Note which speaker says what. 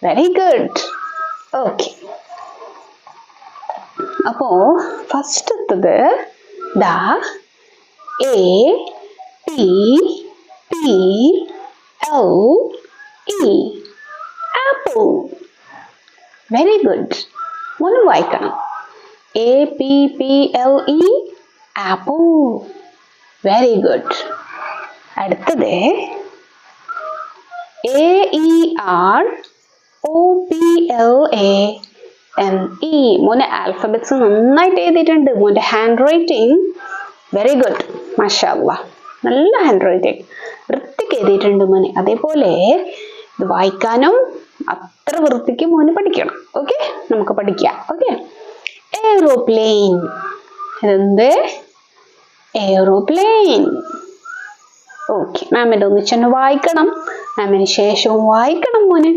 Speaker 1: Very good. Okay. അപ്പോ ഫസ്റ്റത്തത് ദാ A P P L E apple. Very good. ഒന്ന് വായിക്കണം. A P P L E apple. Very good. അടുത്തത് A E R O P L A M E. മോനെ alphabets നന്നായിട്ട് എഴുതിയിട്ടുണ്ട്. മോന്റെ hand writing very good. മാഷാഅല്ലാഹ്, നല്ല ഹാൻഡ് റൈറ്റിംഗ്, വൃത്തിക്ക് എഴുതിയിട്ടുണ്ട് മോനെ. അതേപോലെ ഇത് വായിക്കാനും അത്ര വൃത്തിക്ക് മോന് പഠിക്കണം. ഓക്കെ, നമുക്ക് പഠിക്കാം. Okay, aeroplane. ഇതെന്ത്? എയ്റോപ്ലെയിൻ. ഓക്കെ, മാമിന്റെ ഒന്നിച്ചെന്നെ വായിക്കണം, മാമിന് ശേഷവും വായിക്കണം മോനെ.